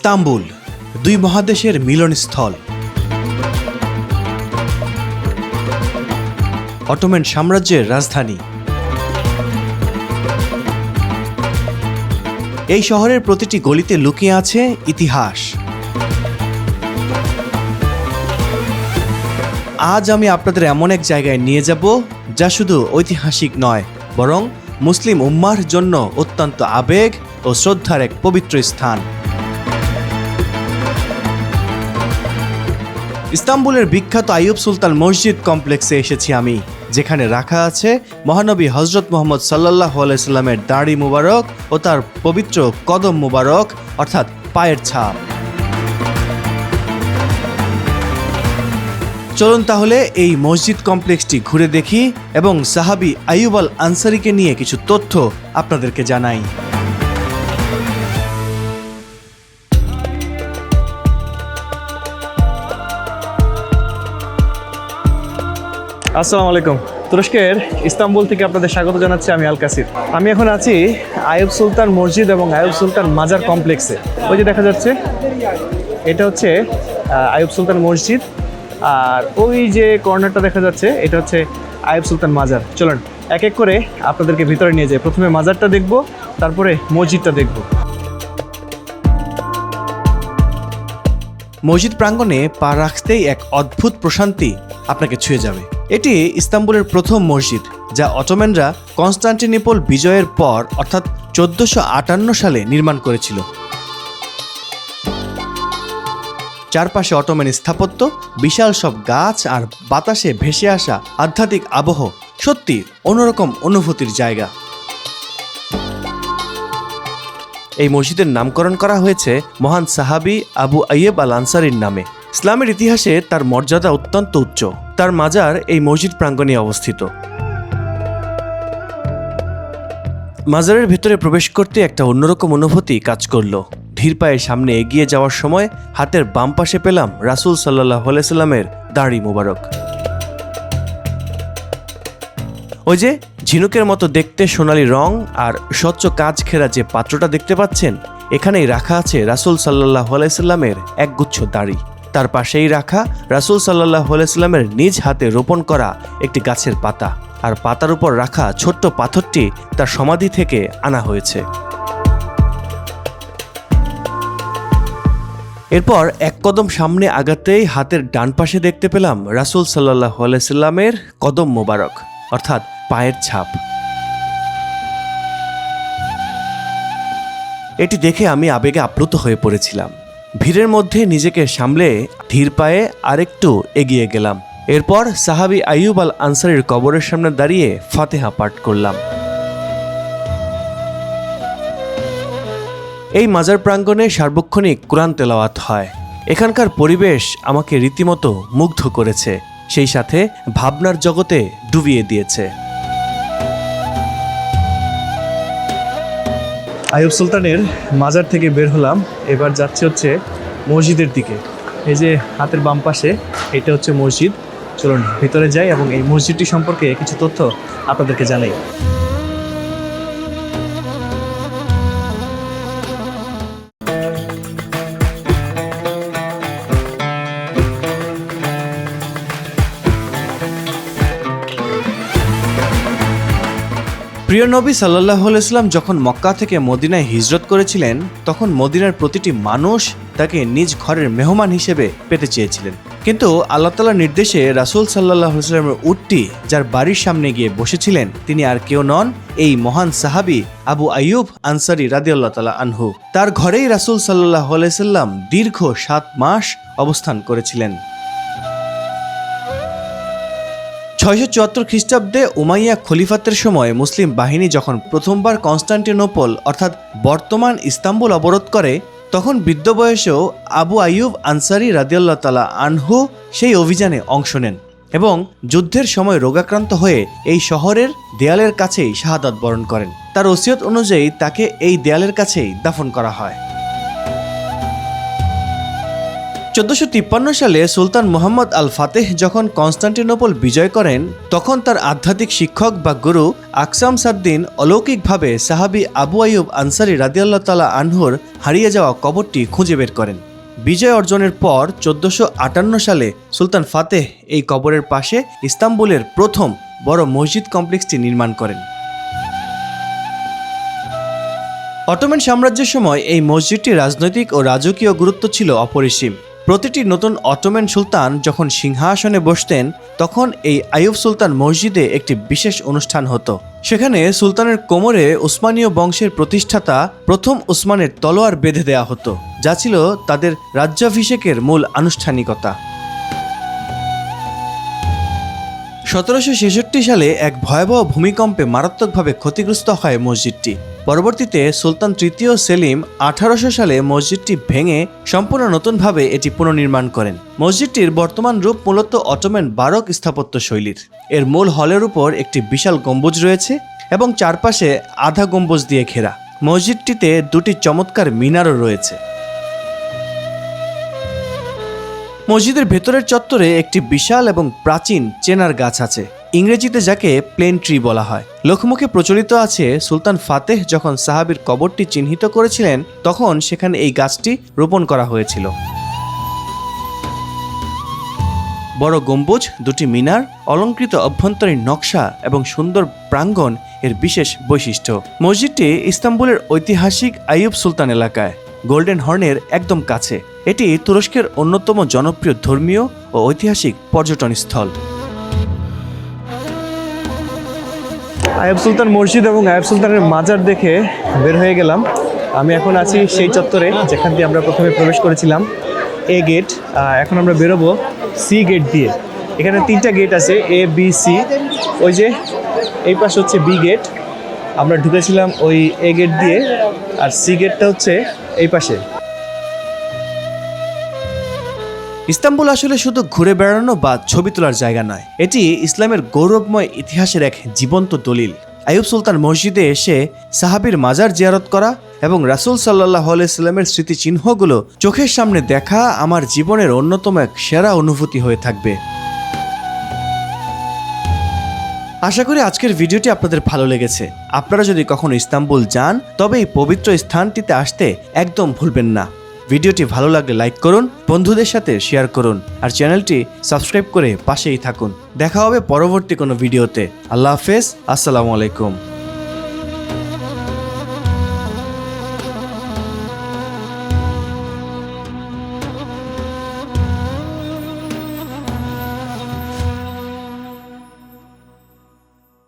Istanbul, দুই মহাদেশের মিলনস্থল। Ottoman সাম্রাজ্যের রাজধানী। এই শহরের প্রতিটি গলিতে লুকিয়ে আছে ইতিহাস। আজ আমি আপনাদের এমন এক জায়গায় নিয়ে যাব যা শুধু ঐতিহাসিক নয়, বরং মুসলিম উম্মার জন্য অত্যন্ত আবেগ ও শ্রদ্ধার এক পবিত্র স্থান। ইস্তাম্বুলের বিখ্যাত আইয়ুব সুলতান মসজিদ কমপ্লেক্সে এসেছি আমি, যেখানে রাখা আছে মহানবী হজরত মুহাম্মদ সাল্লাল্লাহু আলাইহি সাল্লামের দাড়ি মুবারক ও তার পবিত্র কদম মুবারক অর্থাৎ পায়ের ছাপ। চলুন তাহলে এই মসজিদ কমপ্লেক্সটি ঘুরে দেখি এবং সাহাবী আইয়ুব আল আনসারীকে নিয়ে কিছু তথ্য আপনাদেরকে জানাই। আসসালামু আলাইকুম। তুরস্কের ইস্তাম্বুল থেকে আপনাদের স্বাগত জানাচ্ছি আমি আল কাসির। আমি এখন আছি আইয়ুব সুলতান মসজিদ এবং আইয়ুব সুলতান মাজার কমপ্লেক্সে। ওই যে দেখা যাচ্ছে, এটা হচ্ছে আইয়ুব সুলতান মসজিদ, আর ওই যে কর্নারটা দেখা যাচ্ছে এটা হচ্ছে আইয়ুব সুলতান মাজার। চলুন এক এক করে আপনাদেরকে ভিতরে নিয়ে যাই। প্রথমে মাজারটা দেখব, তারপরে মসজিদটা দেখব। মসজিদ প্রাঙ্গণে পা রাখতেই এক অদ্ভুত প্রশান্তি আপনাকে ছুঁয়ে যাবে। এটি ইস্তাম্বুলের প্রথম মসজিদ, যা অটোম্যানরা কনস্টান্টিনোপল বিজয়ের পর অর্থাৎ 1458 সালে নির্মাণ করেছিল। চারপাশে অটোম্যান স্থাপত্য, বিশাল সব গাছ আর বাতাসে ভেসে আসা আধ্যাত্মিক আবহ সত্যি অন্যরকম অনুভূতির জায়গা। এই মসজিদের নামকরণ করা হয়েছে মহান সাহাবী আবু আইয়ুব আল আনসারীর নামে। ইসলামের ইতিহাসে তার মর্যাদা অত্যন্ত উচ্চ। তার মাজার এই মসজিদ প্রাঙ্গণে অবস্থিত। মাজারের ভেতরে প্রবেশ করতে একটা অন্যরকম অনুভূতি কাজ করলো। ধীর পায়ে সামনে এগিয়ে যাওয়ার সময় হাতের বাম পাশে পেলাম রাসূল সাল্লাল্লাহু আলাইহি সাল্লামের দাড়ি মুবারক। ওই যে ঝিনুকের মতো দেখতে সোনালী রং আর স্বচ্ছ কাজ ঘেরা যে পাত্রটা দেখতে পাচ্ছেন, এখানেই রাখা আছে রাসূল সাল্লাল্লাহু আলাইহি সাল্লামের একগুচ্ছ দাড়ি। তার পাশেই রাখা রাসূল সাল্লাল্লাহু আলাইহি সাল্লামের নিজ হাতে রোপণ করা একটি গাছের পাতা, আর পাতার উপর রাখা ছোট্ট পাথরটি তার সমাধি থেকে আনা হয়েছে। এরপর এক কদম সামনে আগাতেই হাতের ডান পাশে দেখতে পেলাম রাসূল সাল্লাল্লাহু আলাইহি সাল্লামের কদম মোবারক অর্থাৎ পায়ের ছাপ। এটি দেখে আমি আবেগে আপ্লুত হয়ে পড়েছিলাম। ভিড়ের মধ্যে নিজেকে সামলে ধীর পায়ে আরেকটু এগিয়ে গেলাম। এরপর সাহাবী আইয়ুব আল আনসারীর কবরের সামনে দাঁড়িয়ে ফাতিহা পাঠ করলাম। এই মাজার প্রাঙ্গণে সার্বক্ষণিক কোরআন তেলাওয়াত হয়। এখানকার পরিবেশ আমাকে রীতিমতো মুগ্ধ করেছে, সেই সাথে ভাবনার জগতে ডুবিয়ে দিয়েছে। আইয়ুব সুলতানের মাজার থেকে বের হলাম, এবার যাচ্ছে হচ্ছে মসজিদের দিকে। এই যে হাতের বাম পাশে এটা হচ্ছে মসজিদ। চলুন ভিতরে যাই এবং এই মসজিদটি সম্পর্কে কিছু তথ্য আপনাদেরকে জানাই। প্রিয় নবী সাল্লাল্লাহু আলাইহি সাল্লাম যখন মক্কা থেকে মদিনায় হিজরত করেছিলেন, তখন মদিনার প্রতিটি মানুষ তাকে নিজ ঘরের মেহমান হিসেবে পেতে চেয়েছিলেন। কিন্তু আল্লাহ তাআলার নির্দেশে রাসূল সাল্লাল্লাহু আলাইহি সাল্লামের উটটি যার বাড়ির সামনে গিয়ে বসেছিলেন, তিনি আর কেউ নন, এই মহান সাহাবী আবু আইয়ুব আনসারী রাদিয়াল্লাহু তাআলা আনহু। তার ঘরেই রাসূল সাল্লাল্লাহু আলাইহি সাল্লাম দীর্ঘ 7 মাস অবস্থান করেছিলেন। 674 খ্রিস্টাব্দে উমাইয়া খলিফাতের সময় মুসলিম বাহিনী যখন প্রথমবার কনস্টান্টিনোপল অর্থাৎ বর্তমান ইস্তাম্বুল অবরোধ করে, তখন বৃদ্ধ বয়সেও আবু আইয়ুব আনসারী রাদিয়াল্লাহু তাআলা আনহু সেই অভিযানে অংশ নেন এবং যুদ্ধের সময় রোগাক্রান্ত হয়ে এই শহরের দেয়ালের কাছেই শাহাদাত বরণ করেন। তার ওসিয়ত অনুযায়ী তাকে এই দেয়ালের কাছেই দাফন করা হয়। 1453 সালে সুলতান মুহাম্মদ আল ফাতেহ যখন কনস্টান্টিনোপল বিজয় করেন, তখন তার আধ্যাত্মিক শিক্ষক বা গুরু আকসাম সাদ্দিন অলৌকিকভাবে সাহাবী আবু আইয়ুব আনসারী রাদিয়াল্লাহু তাআলা আনহুর হারিয়ে যাওয়া কবরটি খুঁজে বের করেন। বিজয় অর্জনের পর 1458 সালে সুলতান ফাতেহ এই কবরের পাশে ইস্তাম্বুলের প্রথম বড় মসজিদ কমপ্লেক্সটি নির্মাণ করেন। অটোমান সাম্রাজ্যের সময় এই মসজিদটির রাজনৈতিক ও রাজকীয় গুরুত্ব ছিল অপরিসীম। প্রতিটি নতুন অটোমান সুলতান যখন সিংহাসনে বসতেন, তখন এই আইয়ুব সুলতান মসজিদে একটি বিশেষ অনুষ্ঠান হতো। সেখানে সুলতানের কোমরে উসমানীয় বংশের প্রতিষ্ঠাতা প্রথম উসমানের তলোয়ার বেঁধে দেওয়া হতো, যা ছিল তাদের রাজ্যাভিষেকের মূল আনুষ্ঠানিকতা। 1766 সালে এক ভয়াবহ ভূমিকম্পে মারাত্মকভাবে ক্ষতিগ্রস্ত হয় মসজিদটি। পরবর্তীতে সুলতান তৃতীয় সেলিম 1800 সালে মসজিদটি ভেঙে সম্পূর্ণ নতুনভাবে এটি পুনর্নির্মাণ করেন। মসজিদটির বর্তমান রূপ মূলত অটোমান বারক স্থাপত্য শৈলীর। এর মূল হলের উপর একটি বিশাল গম্বুজ রয়েছে এবং চারপাশে আধা গম্বুজ দিয়ে ঘেরা। মসজিদটিতে দুটি চমৎকার মিনারও রয়েছে। মসজিদের ভেতরের চত্বরে একটি বিশাল এবং প্রাচীন চেনার গাছ আছে, ইংরেজিতে যাকে প্লেন ট্রি বলা হয়। লোকমুখে প্রচলিত আছে সুলতান ফাতেহ যখন সাহাবীর কবরটি চিহ্নিত করেছিলেন, তখন সেখানে এই গাছটি রোপণ করা হয়েছিল। বড় গম্বুজ, দুটি মিনার, অলংকৃত অভ্যন্তরীণ নকশা এবং সুন্দর প্রাঙ্গণ এর বিশেষ বৈশিষ্ট্য। মসজিদটি ইস্তাম্বুলের ঐতিহাসিক আইয়ুব সুলতান এলাকায় গোল্ডেন হর্নের একদম কাছে। এটি তুরস্কের অন্যতম জনপ্রিয় ধর্মীয় ও ঐতিহাসিক পর্যটন স্থল। আইয়ুব সুলতান মসজিদ এবং আইয়ুব সুলতানের মাজার দেখে বের হয়ে গেলাম। আমি এখন আছি সেই চত্বরে যেখান দিয়ে আমরা প্রথমে প্রবেশ করেছিলাম, এ গেট। এখন আমরা বেরোবো সি গেট দিয়ে। এখানে 3টা গেট আছে, এ বি সি। ওই যে এই পাশে হচ্ছে বি গেট, আমরা ঢুকেছিলাম ওই এ গেট দিয়ে, আর সি গেটটা হচ্ছে এই পাশে। ইস্তাম্বুল আসলে শুধু ঘুরে বেড়ানো বা ছবি তোলার জায়গা নয়, এটি ইসলামের গৌরবময় ইতিহাসের এক জীবন্ত দলিল। আইয়ুব সুলতান মসজিদে এসে সাহাবীর মাজার জিয়ারত করা এবং রাসূল সাল্লাল্লাহু আলাইহি সাল্লামের স্মৃতিচিহ্নগুলো চোখের সামনে দেখা আমার জীবনের অন্যতম এক সেরা অনুভূতি হয়ে থাকবে। আশা করি আজকের ভিডিওটি আপনাদের ভালো লেগেছে। আপনারা যদি কখনো ইস্তাম্বুল যান, তবে এই পবিত্র স্থানটিতে আসতে একদম ভুলবেন না। ভিডিওটি ভালো লাগলে লাইক করুন, বন্ধুদের সাথে শেয়ার করুন, আর চ্যানেলটি সাবস্ক্রাইব করে পাশেই থাকুন। দেখা হবে পরবর্তী কোনো ভিডিওতে। আল্লাহ হাফেজ, আসসালামু আলাইকুম।